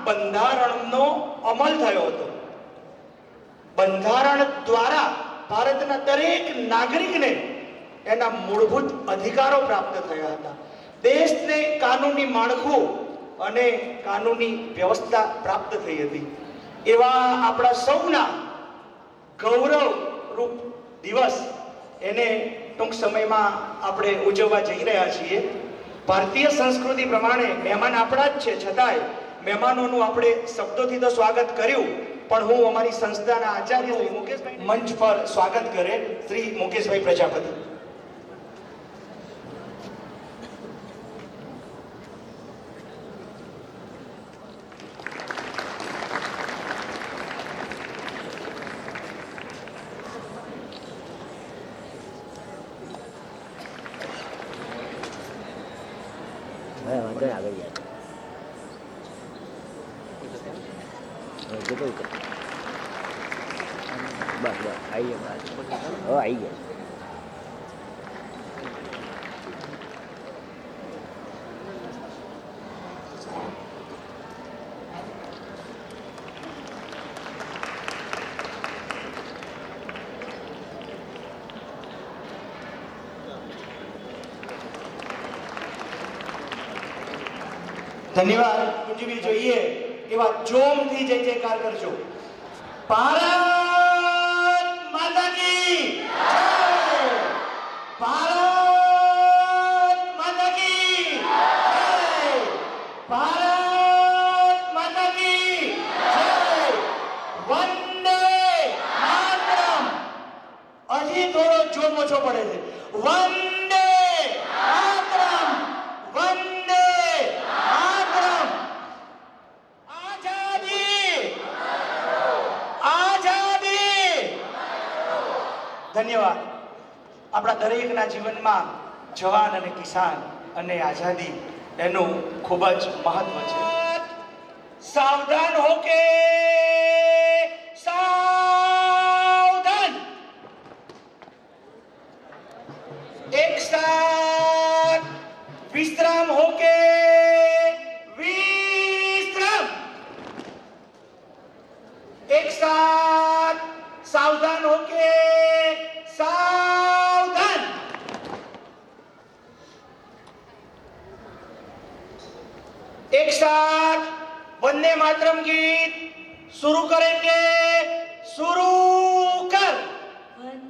બંધારણનો અમલ થયો હતો. બંધારણ દ્વારા ભારતના દરેક નાગરિકને એના મૂળભૂત અધિકારો પ્રાપ્ત થયા હતા. દેશને કાનૂની માળખું અને કાનૂની વ્યવસ્થા પ્રાપ્ત થઈ હતી. એવા આપણા સૌના ગૌરવરૂપ દિવસ એને ટૂંક સમયમાં આપણે ઉજવવા જઈ રહ્યા છીએ. ભારતીય સંસ્કૃતિ પ્રમાણે મહેમાન આપણા જ છે, છતાંય મહેમાનોનું આપણે શબ્દોથી તો સ્વાગત કર્યું, પણ હું અમારી સંસ્થાના આચાર્ય શ્રી મુકેશભાઈ મંચ પર સ્વાગત કરે શ્રી મુકેશભાઈ પ્રજાપતિ. आई गया ધન્યવાદ. ઉજવી જોઈએ એવા જોમથી જય જયકાર કરજો. ભારત માતા કી જય! ભારત માતા કી જય! ભારત માતા કી જય! વંદે માતરમ. હજી થોડો જોમ ઓછો પડે છે. વંદે માતરમ, વંદે માતરમ. આઝાદી, આઝાદી. ધન્યવાદ. આપણા દરેકના જીવનમાં જવાન અને કિસાન અને આઝાદી એનું ખૂબ જ મહત્વ છે. સાવધાન હો કે સાવધાન. એક સાથ વિશ્રામ હો કે વિશ્રામ. એક સાથ સાવધાન હો કે सावधान. एक साथ वंदे मातरम गीत शुरू करेंगे. शुरू कर.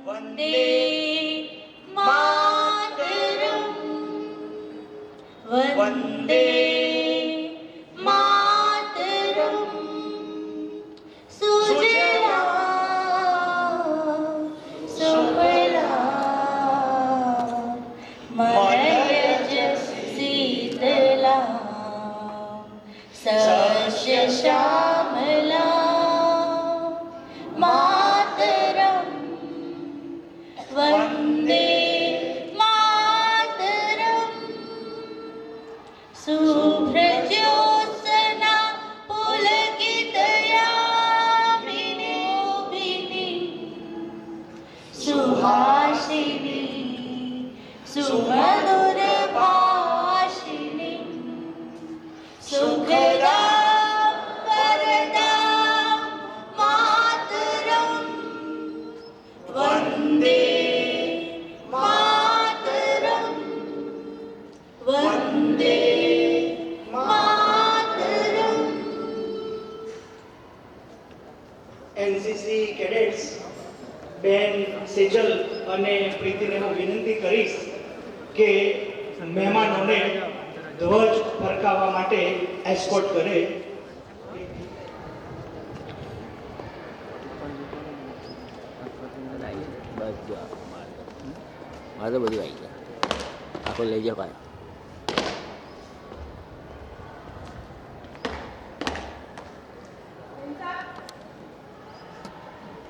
वंदे मातरम, वंदे मातरम. सुजला मलयज शीतला सस्य श्यामला मातरम. वंदे मातरम. शुभ्रज्योत्सना पुलकितयामिनीभिः सुहासिनी सुमधुर भाषिणी सुखदां वरदां मातरं. वन्दे मातरं, वन्दे मातरं. એનસીસી કેડેટ્સ બેન સેજલ અને પ્રીતિને હું વિનંતી કરીશ કે મહેમાનોને ધ્વજ ફરકાવવા માટે એસ્કોર્ટ કરે. મારે તો બધું આવી ગયા. આખો લઈ જાઓ ભાઈ.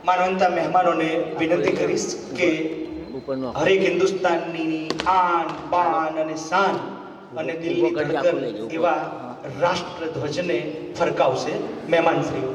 માનવંતા મહેમાનોને વિનંતી કરીશ કે હરેક હિન્દુસ્તાનની આન બાન અને શાન અને દિલની ધડકન એવા રાષ્ટ્રધ્વજને ફરકાવશે મહેમાનશ્રીઓ.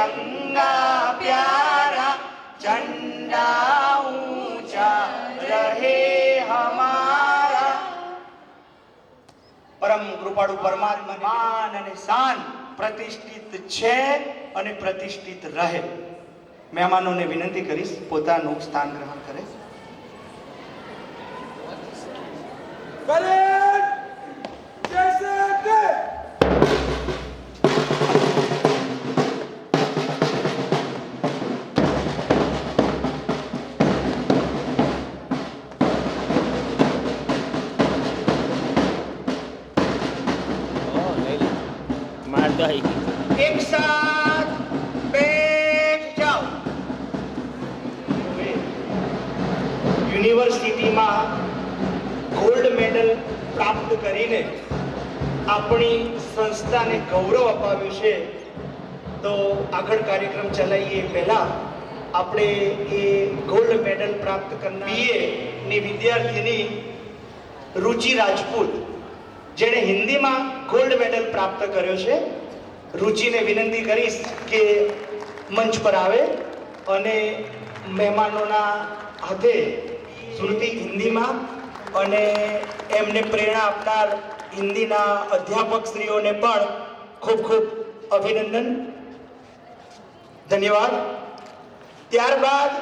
तिरंगा प्यारा झंडा ऊंचा रहे हमारा। પરમ કૃપાળુ પરમાત્મા માન અને શાન પ્રતિષ્ઠિત છે અને પ્રતિષ્ઠિત રહે। મહેમાનોને વિનંતી કરીશ પોતાનું સ્થાન ગ્રહણ કરે। मार दो ही એક સાથ બેઠ જાઓ। યુનિવર્સિટીમાં ગોલ્ડ મેડલ પ્રાપ્ત કરીને આપણી સંસ્થાને ગૌરવ અપાવ્યું છે, તો આગળ કાર્યક્રમ ચલાવીએ એ પહેલા આપણે એ ગોલ્ડ મેડલ પ્રાપ્ત કરનાર BA ની વિદ્યાર્થીની રુચિ રાજપૂત, જેણે હિન્દીમાં ગોલ્ડ મેડલ પ્રાપ્ત કર્યો છે, રુચિને વિનંતી કરીશ કે મંચ પર આવે અને મહેમાનોના હાથે શ્રુતિ હિન્દીમાં અને એમને પ્રેરણા આપનાર હિન્દીના અધ્યાપકશ્રીઓને પણ ખૂબ ખૂબ અભિનંદન, ધન્યવાદ। ત્યારબાદ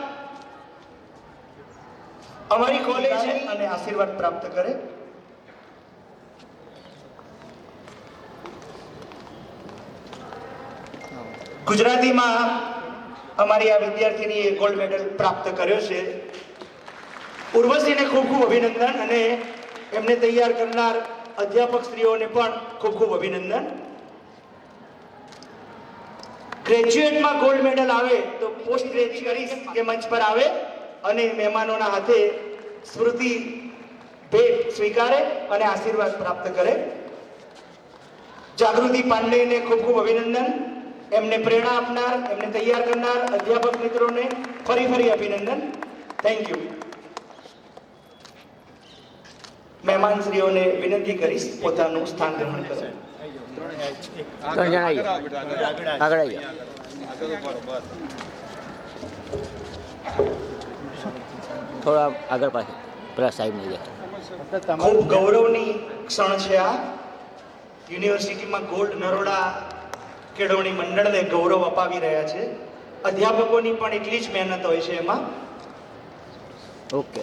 અમારી કોલેજ અને આશીર્વાદ પ્રાપ્ત કરે। ગુજરાતીમાં અમારી આ વિદ્યાર્થીનીએ ગોલ્ડ મેડલ પ્રાપ્ત કર્યો છે। ઉર્વશીને ખૂબ ખૂબ અભિનંદન અને એમને તૈયાર કરનાર અધ્યાપક શ્રીઓને પણ ખૂબ ખૂબ અભિનંદન। ગ્રેજ્યુએટમાં ગોલ્ડ મેડલ આવે તો પોસ્ટ ગ્રેજ્યુએટ કરીશ કે મંચ પર આવે અને મહેમાનોના હાથે સ્મૃતિ ભેટ સ્વીકારે અને આશીર્વાદ પ્રાપ્ત કરે। જાગૃતિ પાંડેને ખૂબ ખૂબ અભિનંદન, એમને પ્રેરણા આપનાર, એમને તૈયાર કરનાર અધ્યાપક મિત્રોને ફરી અભિનંદન, થેન્ક યુ। મહેમાનશ્રીઓને વિનંતી કરીશ પોતાનું સ્થાન ગ્રહણ કરે। 3 જણા આવી જાઓ, આગળ આવી જાઓ। થોડા આગળ પાછળ પેલા સાહેબ ને જાય। ખૂબ ગૌરવની ક્ષણ છે આ। યુનિવર્સિટીમાં ગોલ્ડ નરોડા કેળવણી મંડળને ગૌરવ અપાવી રહ્યા છે। અધ્યાપકોની પણ એટલી જ મહેનત હોય છે એમાં। ઓકે,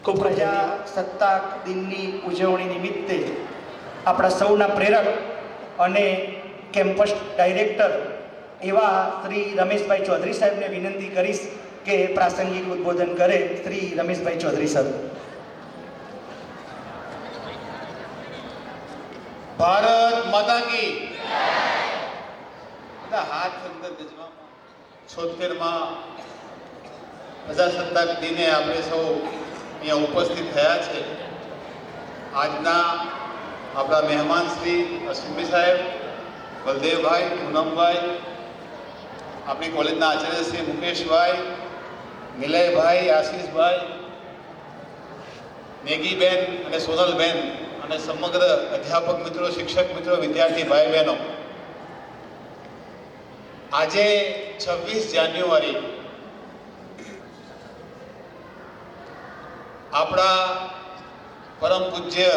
ખૂબ પ્રજાસત્તાક દિનની ઉજવણી નિમિત્તે આપણા સૌના પ્રેરક અને કેમ્પસ ડાયરેક્ટર એવા શ્રી રમેશભાઈ ચૌધરી સાહેબને વિનંતી કરીશ કે પ્રાસંગિક ઉદ્બોધન કરે। શ્રી રમેશભાઈ ચૌધરી સાહેબ। ભારત માતા કી બધા હાથ અંદર ગજવામાં 76માં પ્રજાસત્તાક દિને આપણે સૌ અહીંયા ઉપસ્થિત થયા છે। આજના આપણા મહેમાન શ્રી અશ્વિનભાઈ સાહેબ, બલદેવભાઈ, પૂનમભાઈ, આપણી કોલેજના આચાર્ય શ્રી મુકેશભાઈ, નિલયભાઈ, આશીષભાઈ, મેગીબેન અને સોનલબેન અને સમગ્ર અધ્યાપક મિત્રો, શિક્ષક મિત્રો, વિદ્યાર્થી ભાઈ બહેનો, આજે 26 જાન્યુઆરી આપણા પરમ પૂજ્ય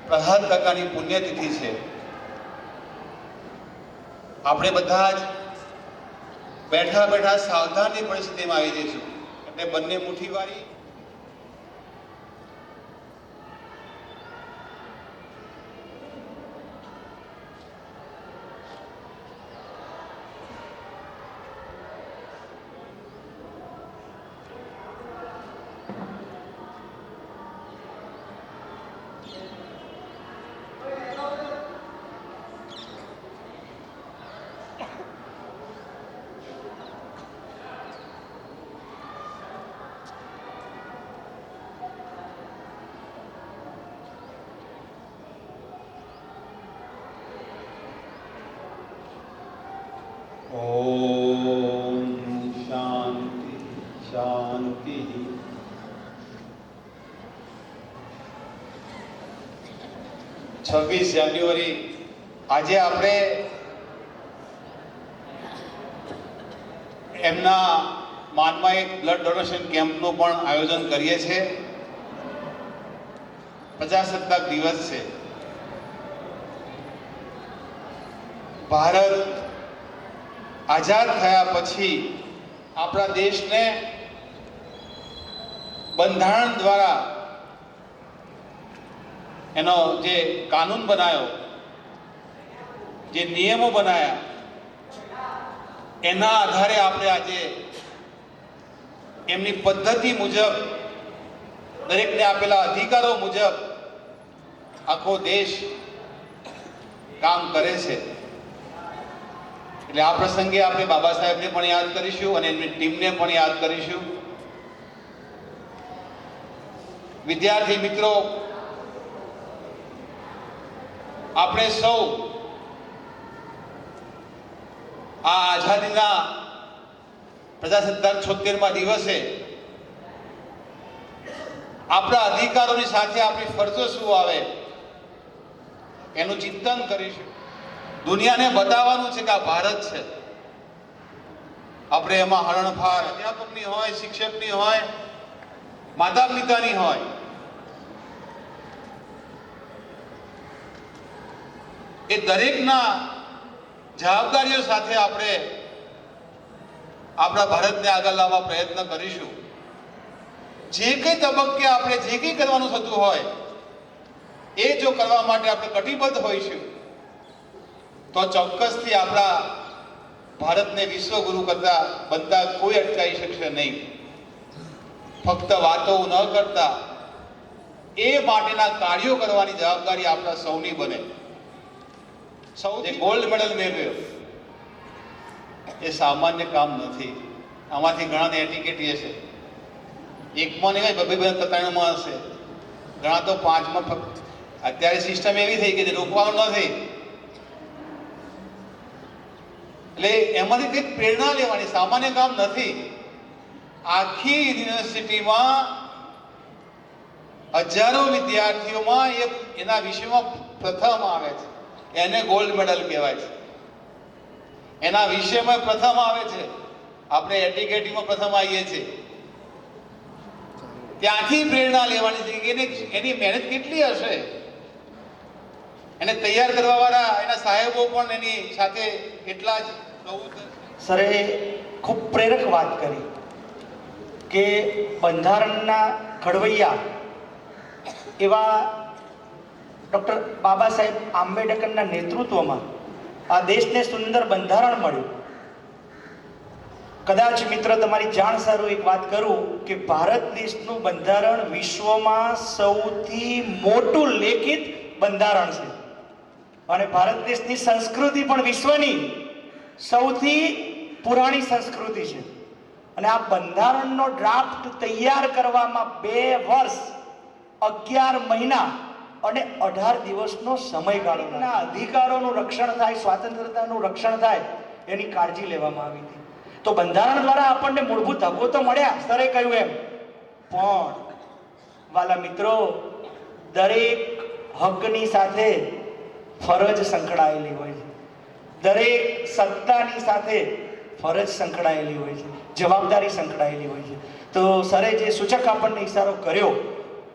પ્રહલાદ કાકાની પુણ્યતિથિ છે। આપણે બધા જ બેઠા બેઠા સાવધાનની પરિસ્થિતિમાં આવી જઈશું, એટલે બંને મુઠ્ઠીવાળી ओम शांति शांति। 26 જાન્યુઆરી આજે આપણે એમના માનમાં એક બ્લડ ડોનેશન કેમ્પનું પણ આયોજન કરીએ છીએ. પ્રજાસત્તાક દિવસ છે. ભારત આઝાદ થયા પછી આપણા દેશને બંધારણ દ્વારા એનો જે કાનૂન બનાવ્યો, જે નિયમો બનાવ્યા, એના આધારે આપણે આજે એમની પદ્ધતિ મુજબ, દરેકને આપેલા અધિકારો મુજબ આખો દેશ કામ કરે છે. એટલે આ પ્રસંગે આપણે બાબા સાહેબને પણ યાદ કરીશું અને એમની ટીમને પણ યાદ કરીશું. વિદ્યાર્થી મિત્રો, આપણે સૌ આ આઝાદીના પ્રજાસત્તાક 76મા દિવસે આપણા અધિકારોની સાથે આપણી ફરજો શું આવે એનું ચિંતન કરીશું. દુનિયાને બતાવવાનું છે કે આ ભારત છે. આપણે એમાં હરણફાળ અધ્યાપકની હોય, શિક્ષકની હોય, માતા પિતાની હોય, એ દરેકના જવાબદારીઓ સાથે આપણે આપણા ભારતને આગળ લાવવા પ્રયત્ન કરીશું. જે કંઈ તબક્કે આપણે જે કંઈ કરવાનું થતું હોય એ જો કરવા માટે આપણે કટિબદ્ધ હોઈશું તો ચોક્કસથી આપણા ભારતને વિશ્વગુરુ કરતા બનતા કોઈ અટકાવી શકશે નહીં. ફક્ત વાતો ન કરતા એ માટેના કાર્યો કરવાની જવાબદારી આપણા સૌની બને. સૌથી ગોલ્ડ મેડલ મેળવ્યો એ સામાન્ય કામ નથી. આમાંથી ઘણાને એટીકેટી હશે, એકમાં નહીં હોય, બબે 3માં હશે, ઘણા તો 5માં. અત્યારે સિસ્ટમ એવી થઈ ગઈ છે રોકવાનું નથી. એટલે એમાંથી કંઈક પ્રેરણા લેવાની, સામાન્ય કામ નથી. આખી યુનિવર્સિટીમાં હજારો વિદ્યાર્થીઓમાં એના વિષયમાં પ્રથમ આવે છે, એને ગોલ્ડ મેડલ કહેવાય છે. એના વિષયમાં પ્રથમ આવે છે. આપણે એટીકેટીમાં પ્રથમ આવીએ છીએ. ત્યાંથી પ્રેરણા લેવાની છે કે એની મહેનત કેટલી હશે. એને તૈયાર કરવા વાળા એના સાહેબો પણ એની સાથે એટલા જ પ્રવૃત્ત. સરે ખૂબ પ્રેરક વાત કરી કે બંધારણના ઘડવૈયા એવા ડૉક્ટર બાબા સાહેબ આંબેડકરના નેતૃત્વમાં આ દેશને સુંદર બંધારણ મળ્યું. કદાચ મિત્ર તમારી જાણ સારું એક વાત કરું કે ભારત દેશનું બંધારણ વિશ્વમાં સૌથી મોટું લેખિત બંધારણ છે અને ભારત દેશની સંસ્કૃતિ પણ વિશ્વની સૌથી પુરાણી સંસ્કૃતિ છે. અને આ બંધારણનો ડ્રાફ્ટ તૈયાર કરવામાં 2 વર્ષ 11 મહિના અને 18 દિવસનો સમયગાળો, અધિકારોનું રક્ષણ થાય, સ્વાતંત્રતાનું રક્ષણ થાય એની કાળજી લેવામાં આવી હતી. તો બંધારણ દ્વારા આપણને મૂળભૂત હકો તો મળ્યા, સરે કહ્યું એમ, પણ વાલા મિત્રો, દરેક હકની સાથે ફરજ સંકળાયેલી હોય છે. દરેક સત્તાની સાથે ફરજ સંકળાયેલી હોય છે, જવાબદારી સંકળાયેલી હોય છે. તો સરે જે સૂચક આપણને ઈશારો કર્યો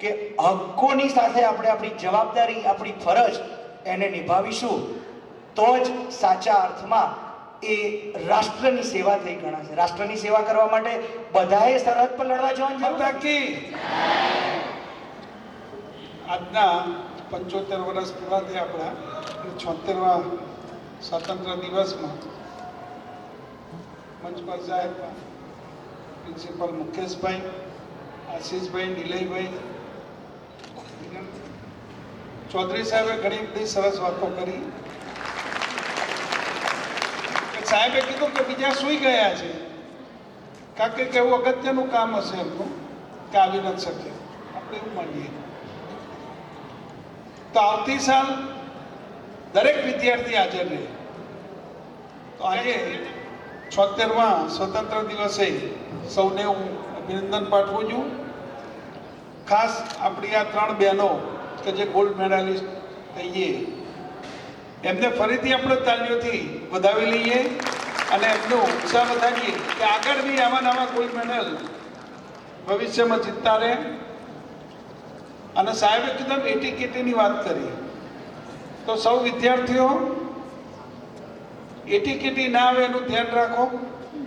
કે હકોની સાથે આપણે આપણી જવાબદારી, આપણી ફરજ એને નિભાવીશું તો જ સાચા અર્થમાં એ રાષ્ટ્રની સેવા થઈ ગણાશે. રાષ્ટ્રની સેવા કરવા માટે બધાએ સરહદ પર લડવા જવાની જરૂર નથી. આજના 75 વર્ષ પૂરા થયા આપણા, 76મા સ્વાતંત્ર્ય દિવસમાં મંચ પર સાહેબ, પ્રિન્સિપલ મુકેશભાઈ, આશીષભાઈ, નિલયભાઈ, ચૌધરી સાહેબે ઘણી બધી સરસ વાતો કરી. સાહેબે કીધું કે બીજા સૂઈ ગયા છે, કારણ કે એવું અગત્યનું કામ હશે એમનું કે આવી નથી શકે. આપણે એવું માનીએ તો આવતી સાલ દરેક વિદ્યાર્થી હાજર રહે. તો આજે 76મા સ્વતંત્ર દિવસે સૌને હું અભિનંદન પાઠવું છું. ખાસ આપણી આ 3 બહેનો કે જે ગોલ્ડ મેડાલિસ્ટ થઈએ, એમને ફરીથી આપણે તાળીઓથી વધાવી લઈએ. અને એમનો ઉત્સાહ વધારીએ કે આગળ બી આવા નવા કોઈ મેડલ ભવિષ્યમાં જીતતા રહે. અને સાહેબ એકદમ એટીકેટીની વાત કરી, તો સૌ વિદ્યાર્થીઓ એટીકેટી ના આવે એનું ધ્યાન રાખો.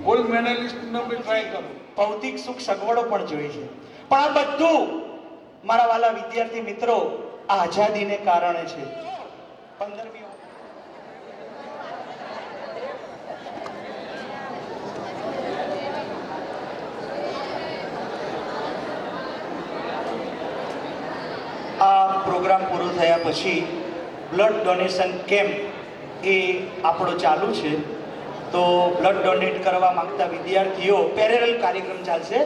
ગોલ્ડ મેડલિસ્ટનો બી ટ્રાય કરો. ભૌતિક સુખ સગવડો પણ જોઈ છે, પણ આ બધું મારા વાલા વિદ્યાર્થી મિત્રો આ આઝાદીને કારણે છે. 15મી આ પ્રોગ્રામ પૂરો થયા પછી બ્લડ ડોનેશન કેમ્પ એ આપણો ચાલુ છે. તો બ્લડ ડોનેટ કરવા માંગતા વિદ્યાર્થીઓ પેરેલલ કાર્યક્રમ ચાલશે.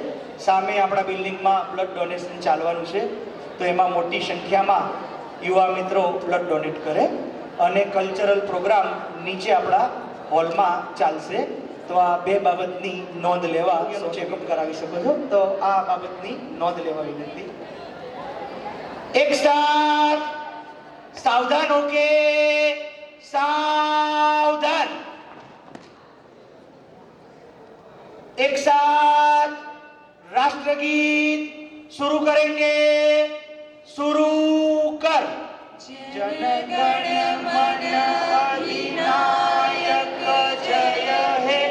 સામે આપણા બિલ્ડિંગમાં બ્લડ ડોનેશન ચાલવાનું છે, તો એમાં મોટી સંખ્યામાં યુવા મિત્રો બ્લડ ડોનેટ કરે. અને કલ્ચરલ પ્રોગ્રામ નીચે આપણા હોલમાં ચાલશે. તો આ બે બાબતની નોંધ લેવા ચેકઅપ કરાવી શકો છો. તો આ બાબતની નોંધ લેવા વિનંતી. એક સાથ સાવધાન, ઓકે, सावधान. एक साथ राष्ट्रगीत शुरू करेंगे. शुरू कर. जन गण मन अधिनायक जय हे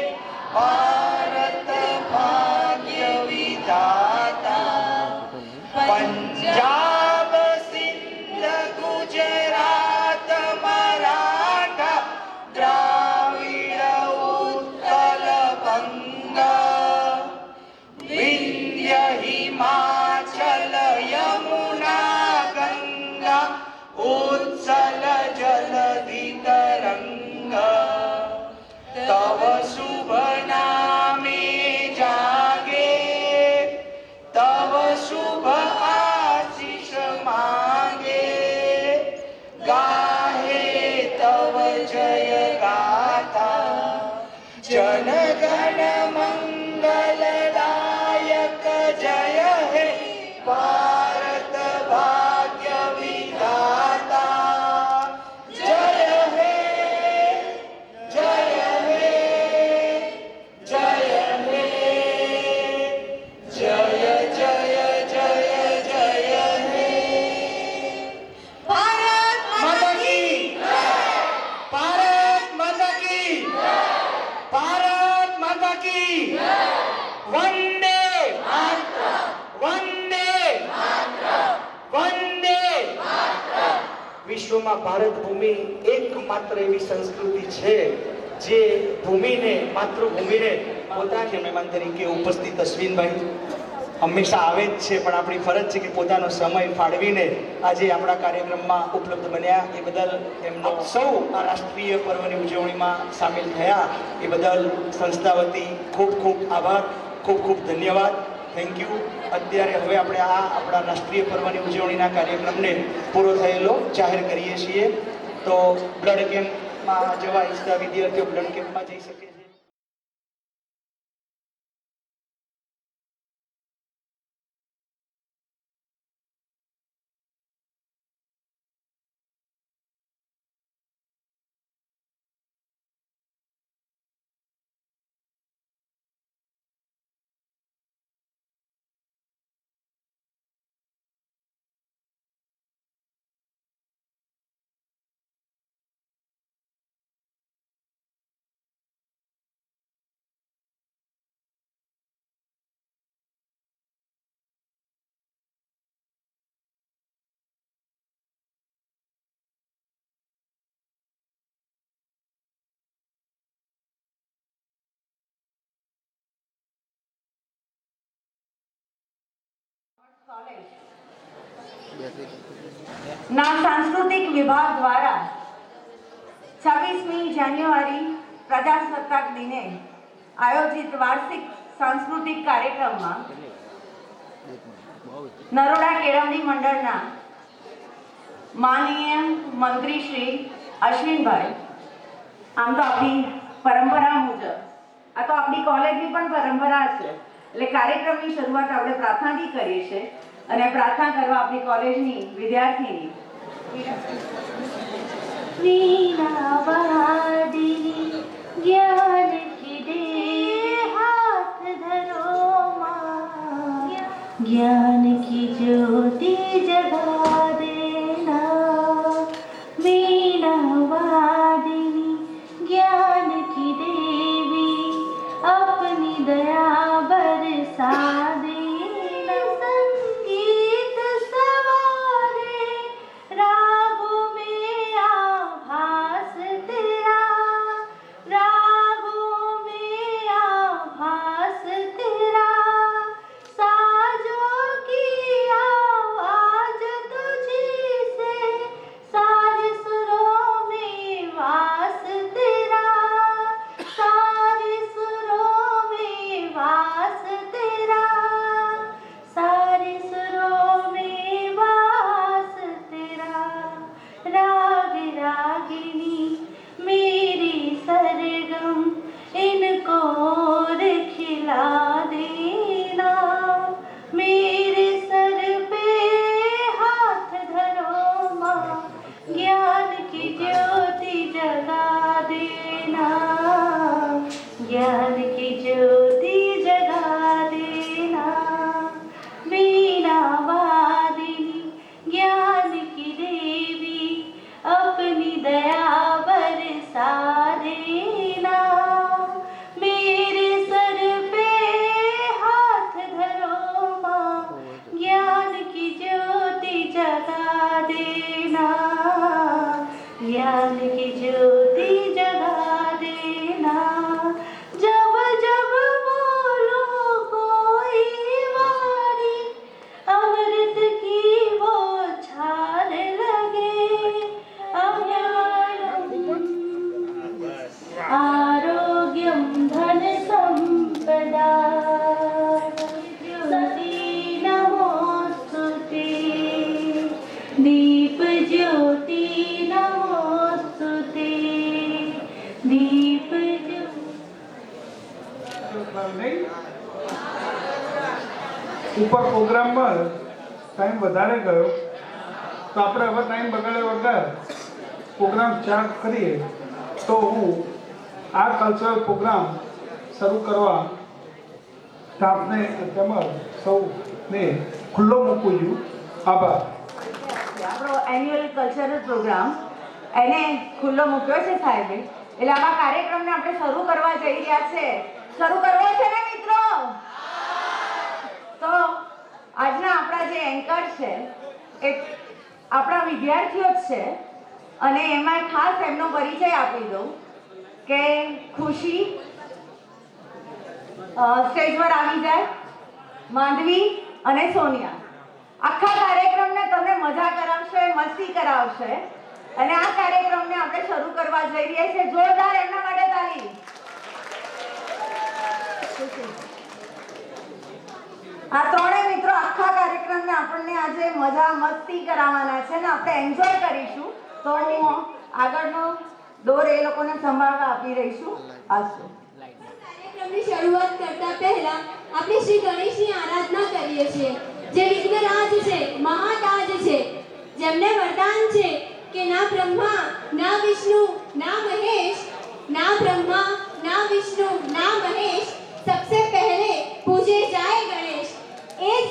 भारत भाग्य विधाता. पंजाब सिंध गुजरात मराठा द्राविड उत्कल बंगा विंध्य हिमाचल यमुना गंगा उत्सल जलधि तरंगा. तव शुभ नामे जागे तव शुभ आशीष मांगे. गाहे तव जय गाथा. जन गण मंगलदायक जय हे भारत भाग्य विधाता. जय हे जय हे जय हे जय जय जय जय हे. भारत माता की भारत माता की भारत माता की वंदे वंदे वंदे. વિશ્વમાં ભારત ભૂમિ એકમાત્ર એવી સંસ્કૃતિ છે જે ભૂમિને માતૃભૂમિને પોતાના મહેમાન તરીકે ઉપસ્થિત અશ્વિનભાઈ હંમેશા આવે જ છે, પણ આપણી ફરજ છે કે પોતાનો સમય ફાળવીને આજે આપણા કાર્યક્રમમાં ઉપલબ્ધ બન્યા. એ બદલ એમનો સૌ આ રાષ્ટ્રીય પર્વની ઉજવણીમાં સામેલ થયા એ બદલ સંસ્થા વતી ખૂબ ખૂબ આભાર, ખૂબ ખૂબ ધન્યવાદ. Thank you. અત્યારે હવે આપણે આ આપણા રાષ્ટ્રીય પર્વની ઉજવણીના કાર્યક્રમને પૂરો થયેલો જાહેર કરીએ છીએ. તો બ્લડ કેમ્પમાં જવા ઈચ્છતા વિદ્યાર્થીઓ બ્લડ કેમ્પમાં જઈ શકે છે. ના સાંસ્કૃતિક વિભાગ દ્વારા 26મી જાન્યુઆરી પ્રજાસત્તાક દિને આયોજિત વાર્ષિક સાંસ્કૃતિક કાર્યક્રમમાં નરોડા કેળવણી મંડળના માનનીય મંત્રી શ્રી અશ્વિનભાઈ, આમ તો આપણી પરંપરા મુજબ આ તો આપણી કોલેજની પણ પરંપરા છે, એટલે કાર્યક્રમની શરૂઆત આપણે પ્રાર્થનાથી કરીએ છીએ. અને પ્રાર્થના કરવા આપણી કોલેજની વિદ્યાર્થીની वीणा वादिनी ज्ञान ज्ञान की ज्योति जगा देना, वीणा वादिनी ज्ञान की देवी अपनी दया बरसा देना, मेरे सर पे हाथ धरो माँ, ज्ञान की ज्योति जगा देना, ज्ञान की ज्योति जगा देना, जब जब बोलो कोई वाणी, अमृत की वो छाल लगे, अज्ञानम् आरोग्यं धन संपदा, सती नमोस्तुते, दीप ज्योति नमोस्तुते, दीप ज्योति। ઉપર પ્રોગ્રામમાં ટાઈમ વધારે ગયો તો આપણે હવે ટાઈમ બગાડ્યા વગર પ્રોગ્રામ સ્ટાર્ટ કરીએ. તો હું આ કલ્ચરલ પ્રોગ્રામ શરૂ કરવા સ્ટાફને તેમજ સૌને ખુલ્લો મૂકું છું. આભાર. આપણો એન્યુઅલ કલ્ચરલ પ્રોગ્રામ એને ખુલ્લો મૂક્યો છે સાહેબે, એટલે આવા કાર્યક્રમને આપણે શરૂ કરવા જઈ રહ્યા છે. શરૂ કરવો છે ને મિત્રો? તો આજના આપણા જે એન્કર છે એ આપણા વિદ્યાર્થીઓ જ છે, અને એમાં ખાસ એમનો પરિચય આપી દઉં કે ખુશી સ્ટેજ પર આવી જાય, માંડવી અને સોનિયા આખા કાર્યક્રમને તમને મજા કરાવશે, મસ્તી કરાવશે, અને આ કાર્યક્રમને આપણે શરૂ કરવા જઈ રહ્યા છીએ. જોરદાર એમના માટે તાળી. આ ત્રણેય મિત્રો આખા કાર્યક્રમને આપણને આજે મજા મસ્તી કરાવવાના છે ને આપણે એન્જોય કરીશું. તો હું આગળનો દોર એ લોકોને સંભાળવા આપી રહીશું. આસુ કાર્યક્રમની શરૂઆત કરતા પહેલા આપણે શ્રી ગણેશની આરાધના કરીએ છીએ, જે વિઘ્નરાજ છે, મહાતાજ છે, જેમને વરદાન છે કે ના બ્રહ્મા ના વિષ્ણુ ના મહેશ, ના બ્રહ્મા ના વિષ્ણુ ના મહેશ, सबसे पहले पूजे जाए गणेश. એ જ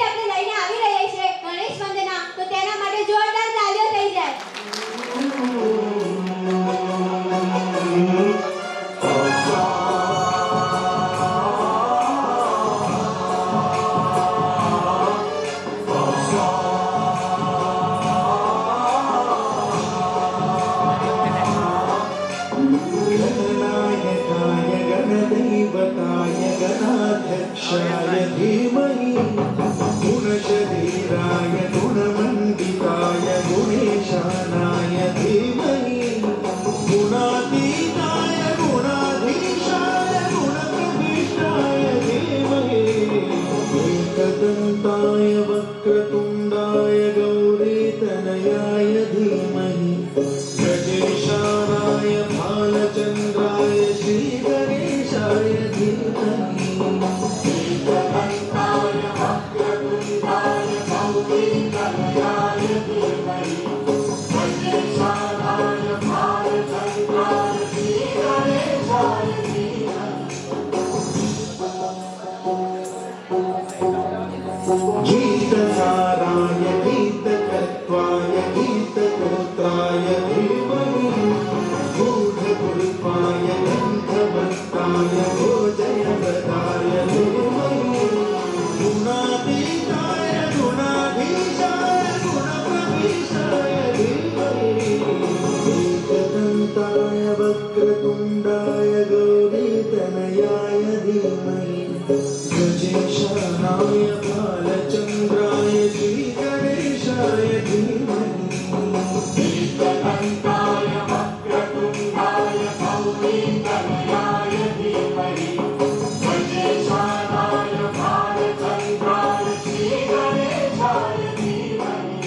આપણે લઈને આવી રહ્યા છે ગણેશ વંદના. તો તેના માટે જોરદાર તાળીઓ થઈ જાય. गणदैवताय गणाध्यक्षाय धीमहि गुणशरीराय गुणमण्डिताय गुणेशानाय धीमहि गुणातीताय गुणाधीशाय गुणप्रविष्टाय धीमहि एकदन्ताय वक्रतुण्डाय गौरीतनयाय धीमहि गजेशानाय भालचन्द्राय श्रीगणेशाय धीमहि एकदन्ताय वक्रतुण्डाय गौरीतनयाय धीमहि गजेशानाय भालचन्द्राय श्रीगणेशाय धीमहि गीतसाराय गीतकत्वाय गीतगोत्राय धीमहि गूढपुष्पाय गन्धवस्त्राय भोजयवदाय धीमहि गुणातीताय गुणाधीशाय गुणप्रविष्टाय धीमहि एकदन्ताय वक्रतुण्डाय गौरीतनयाय धीमहि गजेशानाय भालचन्द्राय श्रीगणेशाय धीमहि एकदन्ताय वक्रतुण्डाय गौरीतनयाय धीमहि गजेशानाय भालचन्द्राय श्रीगणेशाय धीमहि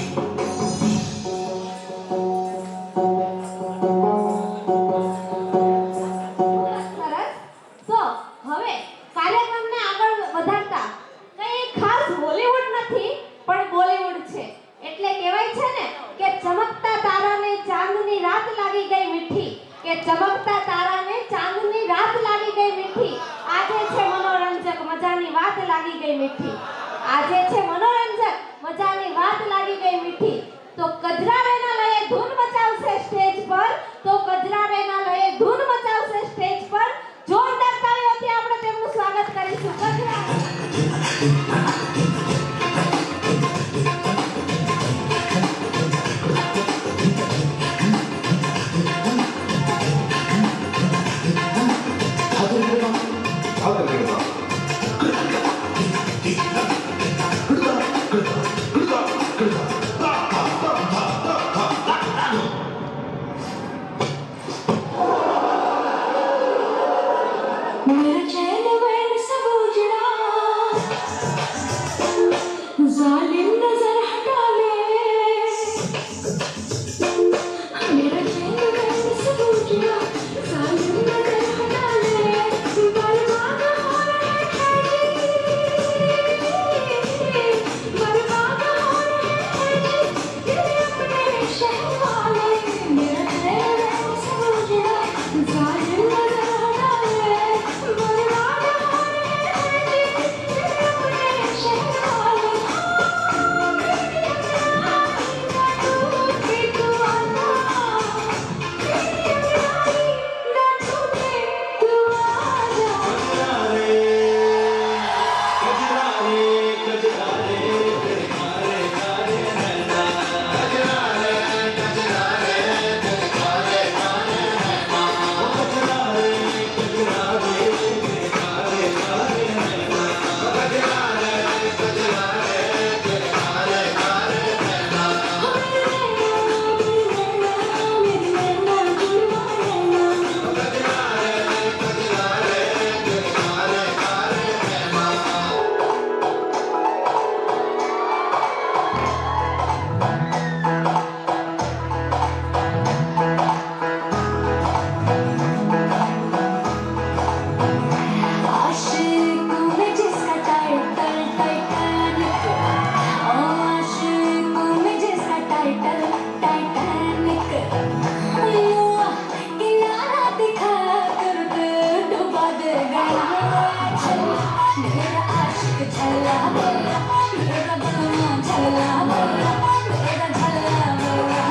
સરસ. તો હવે કાર્યક્રમને આગળ વધારતા કંઈ ખાસ હોલીવુડ નથી પણ બોલીવુડ છે. એટલે કહેવાય છે ને કે ચમકતા તારાને ચાંદની રાત લાગી ગઈ મીઠી, કે ચમકતા તારાને ચાંદની રાત ગઈ મીઠી આજે છે મનોરંજક મજાની વાત લાગી ગઈ મીઠી આજે છે મનોરંજક મજાની વાત લાગી ગઈ મીઠી તો કજરારેના લયે ધૂન મચાવશે સ્ટેજ પર તો કજરારેના લયે ધૂન મચાવશે સ્ટેજ પર જોરદાર તાળીઓથી આપણે તેમનું સ્વાગત કરીશું કજરા मेरा चैन वैन सब उजड़ा जालिम नजर हटा ले मेरा चैन वैन सब उजड़ा जालिम नजर हटा ले बर्बाद हो रहे हैं बर्बाद हो रहे हैं तेरे अपने शहर वाले मेरा चैन वैन सब उजड़ा जालिम नजर हटा ले बर्बाद हो रहे हैं तेरे अपने शहर वाले आशिकों में जिसका टाइटल टाइटैनिक आशिकों में जिसका टाइटल टाइटैनिक मुआ किनारा दिखा कर डुबा देगा मेरा आशिक छल्ला बोला मेरा बलवा छल्ला बोला मेरा छल्ला बोला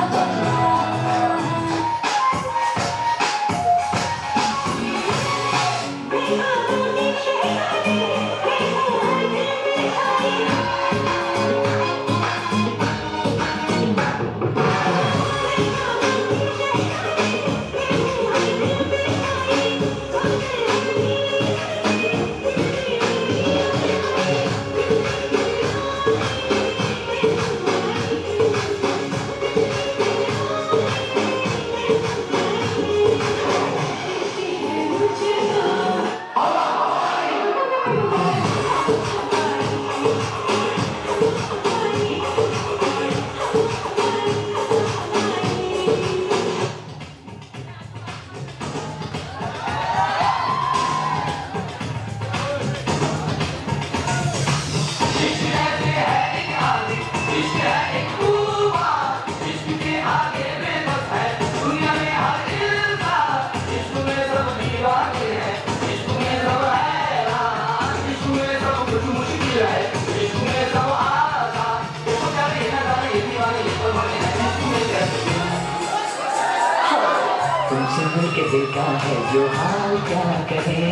तुमसे मिलके दिल का है जो हाल क्या कहे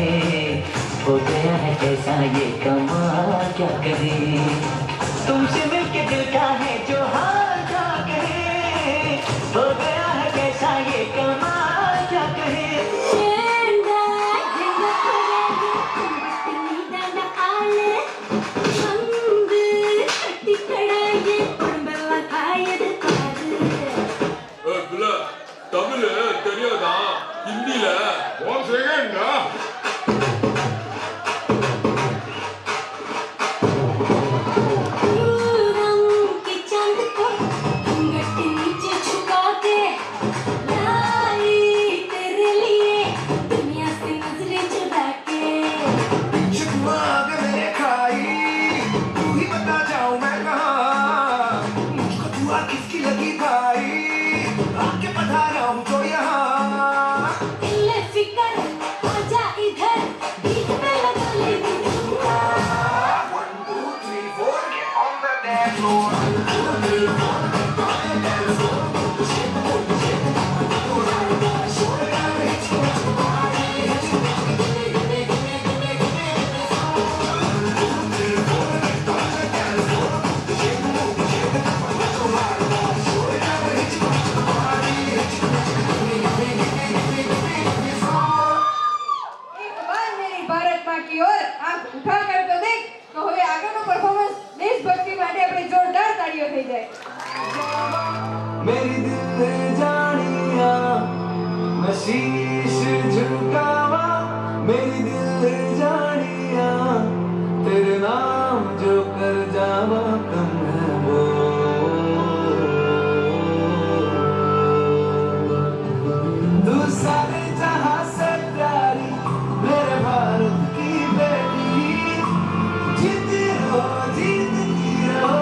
हो गया है कैसा ये कमाल क्या कहे तुमसे मिलके दिल का है जो हाल क्या कहे हो गया है कैसा ये कमाल क्या कहे தமிழ் தெரியாதா ஹிந்தில ஒன் செகண்ட் की चंद को मेरी दिल जानिया तेरे नाम जो कर जावा कम है वो तू सारे जहां से प्यारी मेरे भारत की बेटी जीती रहो जीतती रहो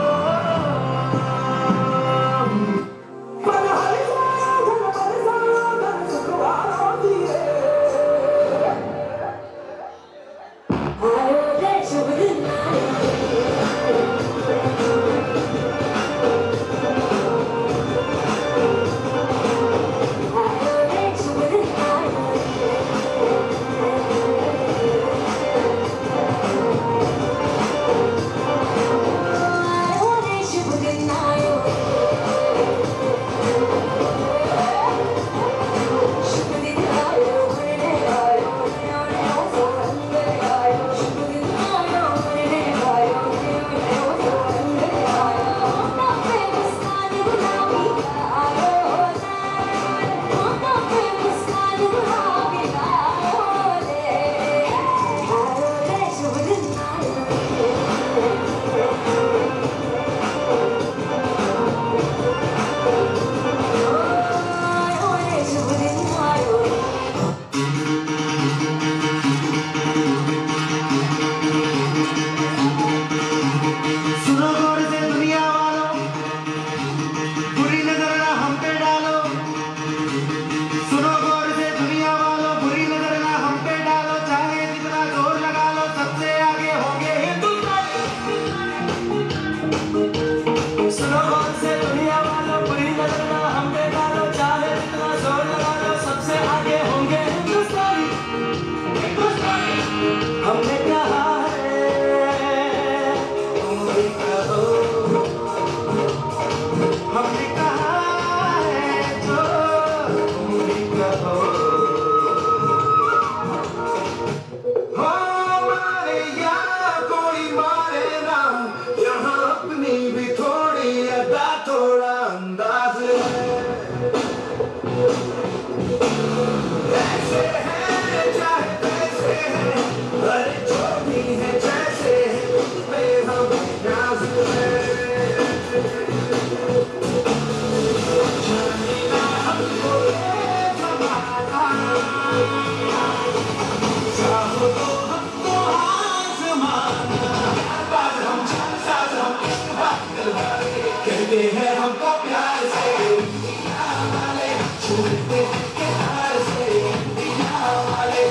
हमने कहा है तुम भी कहो हमने कहा है जो तुम भी कहो मारे या कोई मारे ना यहाँ अपनी भी थोड़ी अदा थोड़ा अंदाज ऐसे है चाहे कैसे है अरे जो भी है जैसे है पे हम नाज है जानिना हमको ये जमाना चाहो तो हमको आजमाना बात हम साथ हम इश्क बात कहते हैं हमको प्यार से दुनिया वाले छूटते के हार से दुनिया वाले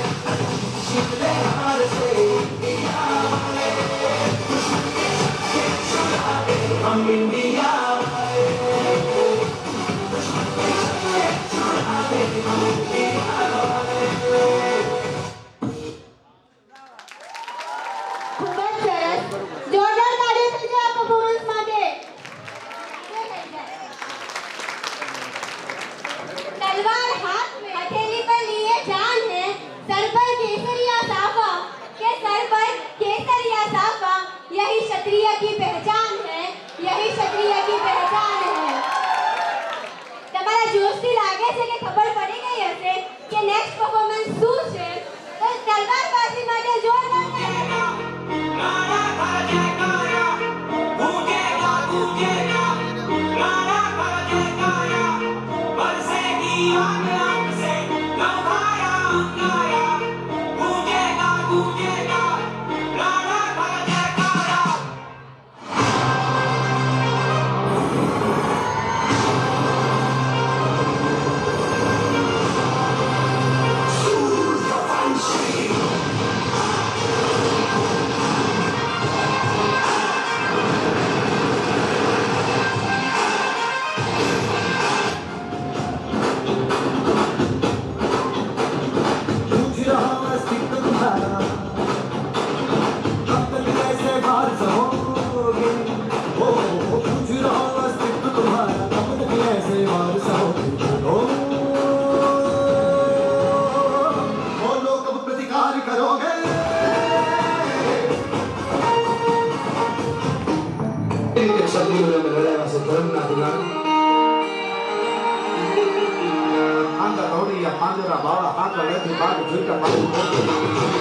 छूटते हार से दुनिया वाले हम इंडिया वाले हम इंडिया वाले ખૂબ જ સરસ જોરદાર તાળીઓ થઈ જાય આ પરફોર્મન્સ માટે तलवार हाथ में हथेली पर लिए जान है सर पर केसरिया साफा के सर पर केसरिया साफा यही क्षत्रिय की पहचान है यही क्षत्रिय की पहचान है તમારા જોશથી લાગે છે કે ખબર પડી ગઈ હશે કે નેક્સ્ટ પરફોર્મન્સ શું છે તો તલવારબાજી માટે જોરદાર તાળીઓ Anda todavía manda la bala, anda le di bala, giunta manda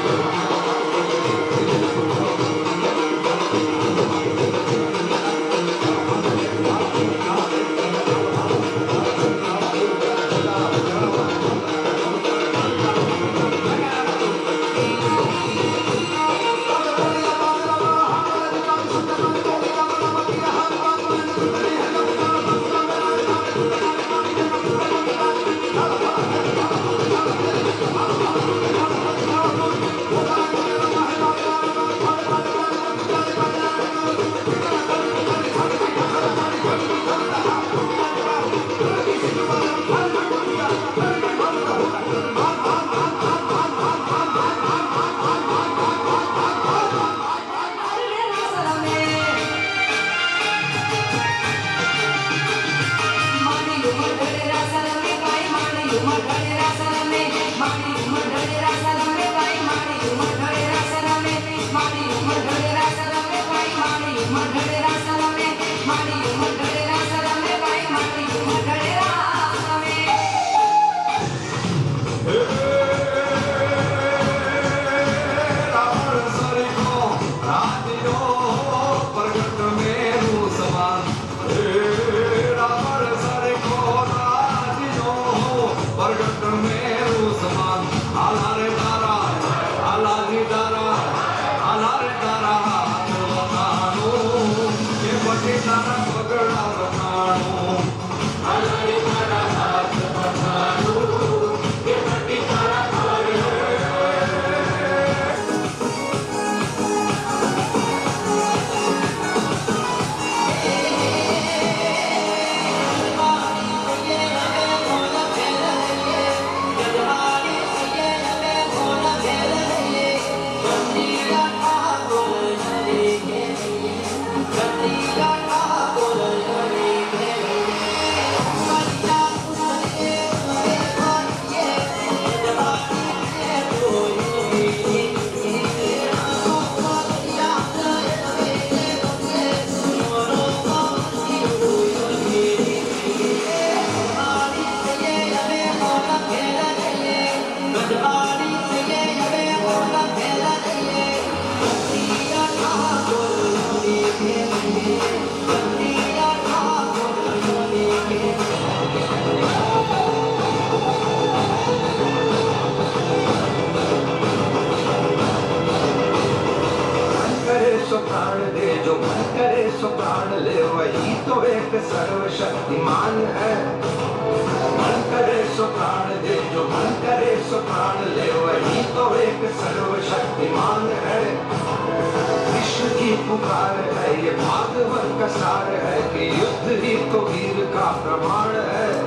प्राण दे जो मन करे सो प्राण ले वही तो एक सर्वशक्तिमान है मन करे सो प्राण दे जो मन करे सो प्राण ले वही तो एक सर्वशक्तिमान है विश्व की पुकार है ये भागवत का सार है कि युद्ध ही तो वीर का प्रमाण है